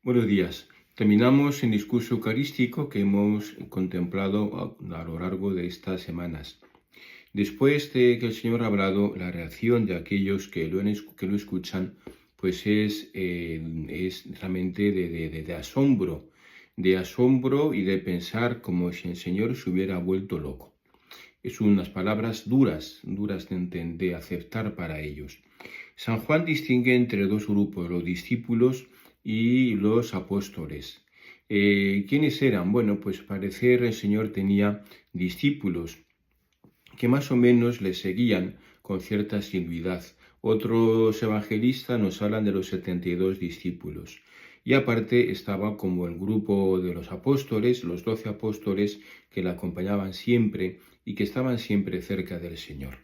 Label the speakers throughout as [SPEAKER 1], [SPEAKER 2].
[SPEAKER 1] Buenos días. Terminamos el discurso eucarístico que hemos contemplado a lo largo de estas semanas. Después de que el Señor ha hablado, la reacción de aquellos que lo escuchan, pues es realmente de asombro y de pensar como si el Señor se hubiera vuelto loco. Es unas palabras duras de aceptar para ellos. San Juan distingue entre dos grupos, los discípulos y los apóstoles. ¿Quiénes eran? Bueno, pues parecer el Señor tenía discípulos que más o menos le seguían con cierta asiduidad. Otros evangelistas nos hablan de los 72 discípulos. Y aparte estaba como el grupo de los apóstoles, los 12 apóstoles que le acompañaban siempre y que estaban siempre cerca del Señor.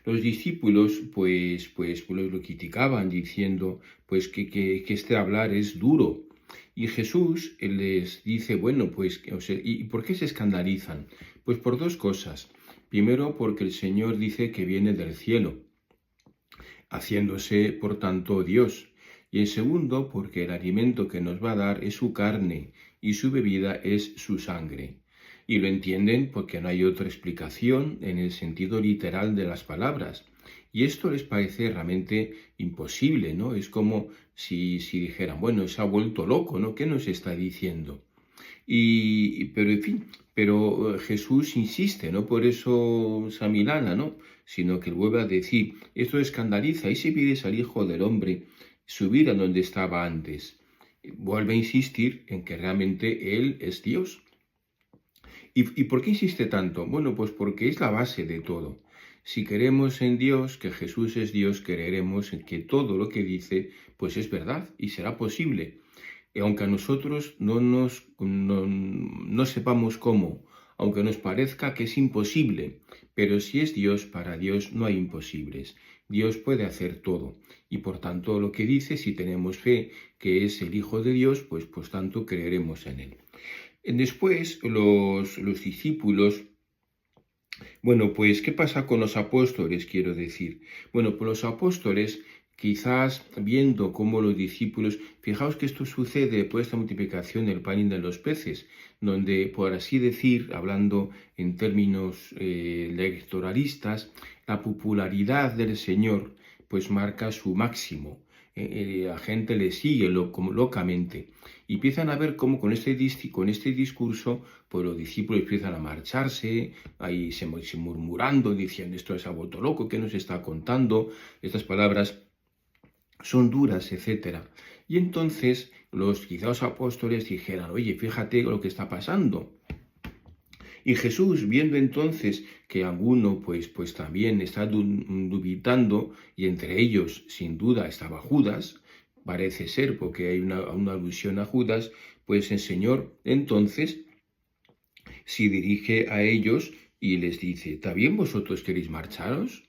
[SPEAKER 1] Los discípulos pues lo criticaban diciendo pues que este hablar es duro. Y Jesús les dice, bueno, pues, o sea, ¿y por qué se escandalizan? Pues por dos cosas. Primero, porque el Señor dice que viene del cielo, haciéndose, por tanto, Dios. Y en segundo, porque el alimento que nos va a dar es su carne y su bebida es su sangre. Y lo entienden porque no hay otra explicación en el sentido literal de las palabras. Y esto les parece realmente imposible, ¿no? Es como si dijeran, bueno, se ha vuelto loco, ¿no? ¿Qué nos está diciendo? Pero en fin, pero Jesús insiste, no por eso se amilana, ¿no? Sino que vuelve a decir, esto escandaliza, y si pides al Hijo del Hombre subir a donde estaba antes. Vuelve a insistir en que realmente Él es Dios. ¿Y por qué insiste tanto? Bueno, pues porque es la base de todo. Si queremos en Dios, que Jesús es Dios, creeremos en que todo lo que dice, pues es verdad y será posible. Y aunque a nosotros no sepamos cómo, aunque nos parezca que es imposible, pero si es Dios, para Dios no hay imposibles. Dios puede hacer todo. Y por tanto lo que dice, si tenemos fe que es el Hijo de Dios, pues tanto creeremos en Él. Después los discípulos, bueno, pues ¿qué pasa con los apóstoles? Quiero decir. Bueno, pues los apóstoles, quizás viendo cómo los discípulos, fijaos que esto sucede por esta multiplicación del pan y de los peces, donde, por así decir, hablando en términos electoralistas, la popularidad del Señor pues marca su máximo. La gente le sigue como locamente. Y empiezan a ver cómo con este discurso, pues los discípulos empiezan a marcharse, ahí se murmurando, diciendo, esto se ha vuelto loco, ¿qué nos está contando? Estas palabras son duras, etcétera. Y entonces los quizás apóstoles dijeran, oye, fíjate lo que está pasando. Y Jesús, viendo entonces que alguno pues también está dubitando, y entre ellos sin duda estaba Judas, parece ser porque hay una alusión a Judas, pues el Señor entonces se dirige a ellos y les dice, ¿también vosotros queréis marcharos?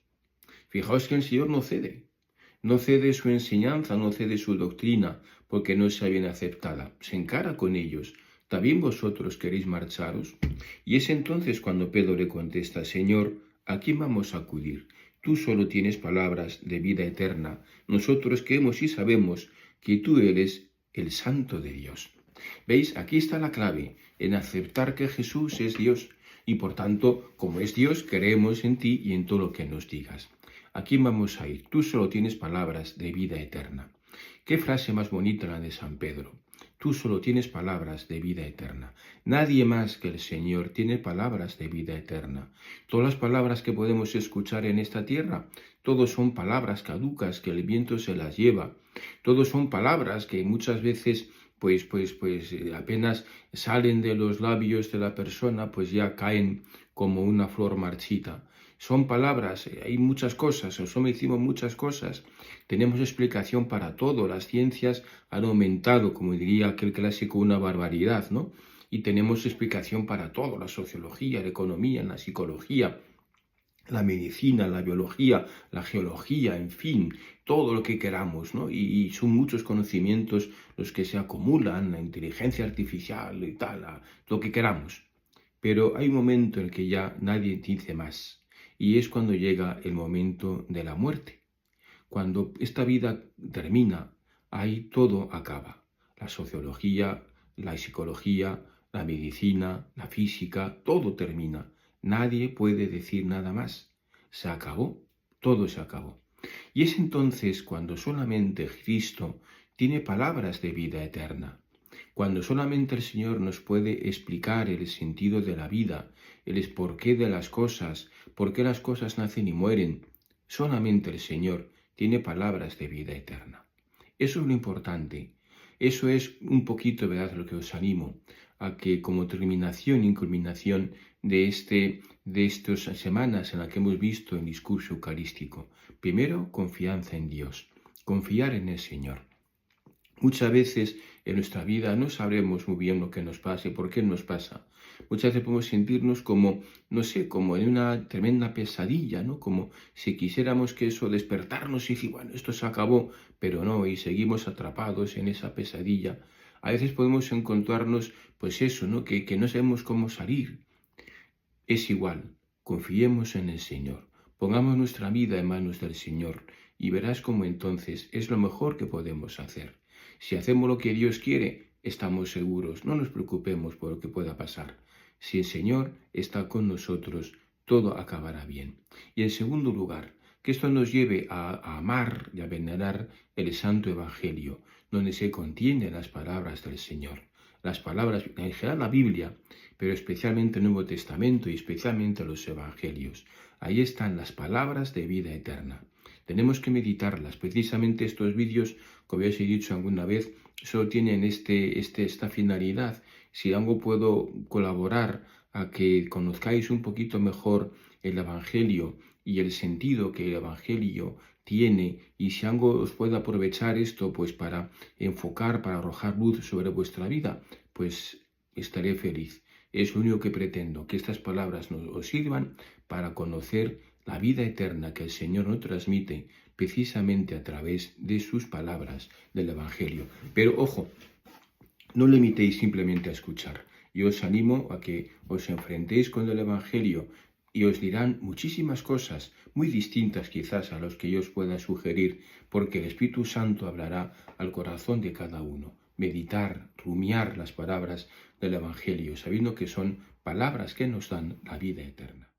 [SPEAKER 1] Fijaos que el Señor no cede su enseñanza, no cede su doctrina, porque no sea bien aceptada. Se encara con ellos. ¿También vosotros queréis marcharos? Y es entonces cuando Pedro le contesta, Señor, ¿a quién vamos a acudir? Tú solo tienes palabras de vida eterna. Nosotros creemos y sabemos que tú eres el Santo de Dios. ¿Veis? Aquí está la clave, en aceptar que Jesús es Dios. Y por tanto, como es Dios, creemos en ti y en todo lo que nos digas. ¿A quién vamos a ir? Tú solo tienes palabras de vida eterna. ¿Qué frase más bonita la de San Pedro? Tú solo tienes palabras de vida eterna. Nadie más que el Señor tiene palabras de vida eterna. Todas las palabras que podemos escuchar en esta tierra, todos son palabras caducas que el viento se las lleva. Todos son palabras que muchas veces apenas salen de los labios de la persona, pues ya caen como una flor marchita. Son palabras, hay muchas cosas, me decimos muchas cosas. Tenemos explicación para todo. Las ciencias han aumentado, como diría aquel clásico, una barbaridad, ¿no? Y tenemos explicación para todo, la sociología, la economía, la psicología, la medicina, la biología, la geología, en fin, todo lo que queramos, ¿no? Y son muchos conocimientos los que se acumulan, la inteligencia artificial y tal, lo que queramos. Pero hay un momento en que ya nadie dice más. Y es cuando llega el momento de la muerte. Cuando esta vida termina, ahí todo acaba. la sociología, la psicología, la medicina, la física, todo termina. Nadie puede decir nada más. Se acabó, todo se acabó. Y es entonces cuando solamente Cristo tiene palabras de vida eterna, cuando solamente el Señor nos puede explicar el sentido de la vida, el porqué de las cosas, por qué las cosas nacen y mueren. Solamente el Señor tiene palabras de vida eterna. Eso es lo importante. Eso es un poquito, ¿verdad?, lo que os animo a que como terminación y culminación de estas semanas en las que hemos visto el discurso eucarístico, primero, confianza en Dios, confiar en el Señor. Muchas veces en nuestra vida no sabremos muy bien lo que nos pasa y por qué nos pasa. Muchas veces podemos sentirnos como, no sé, como en una tremenda pesadilla, ¿no? Como si quisiéramos que eso despertarnos y decir, bueno, esto se acabó, pero no, y seguimos atrapados en esa pesadilla. A veces podemos encontrarnos, pues eso, ¿no? Que no sabemos cómo salir. Es igual, confiemos en el Señor, pongamos nuestra vida en manos del Señor y verás cómo entonces es lo mejor que podemos hacer. Si hacemos lo que Dios quiere, estamos seguros, no nos preocupemos por lo que pueda pasar. Si el Señor está con nosotros, todo acabará bien. Y en segundo lugar, que esto nos lleve a amar y a venerar el Santo Evangelio, donde se contienen las palabras del Señor. Las palabras, en general la Biblia, pero especialmente el Nuevo Testamento y especialmente los Evangelios. Ahí están las palabras de vida eterna. Tenemos que meditarlas. Precisamente estos vídeos, como ya os he dicho alguna vez, solo tienen esta finalidad. Si algo puedo colaborar a que conozcáis un poquito mejor el Evangelio y el sentido que el Evangelio tiene, y si algo os puede aprovechar esto pues para enfocar, para arrojar luz sobre vuestra vida, pues estaré feliz. Es lo único que pretendo, que estas palabras os sirvan para conocer la vida eterna que el Señor nos transmite precisamente a través de sus palabras del Evangelio. Pero ojo, no limitéis simplemente a escuchar. Yo os animo a que os enfrentéis con el Evangelio y os dirán muchísimas cosas, muy distintas quizás a los que yo os pueda sugerir, porque el Espíritu Santo hablará al corazón de cada uno. Meditar, rumiar las palabras del Evangelio, sabiendo que son palabras que nos dan la vida eterna.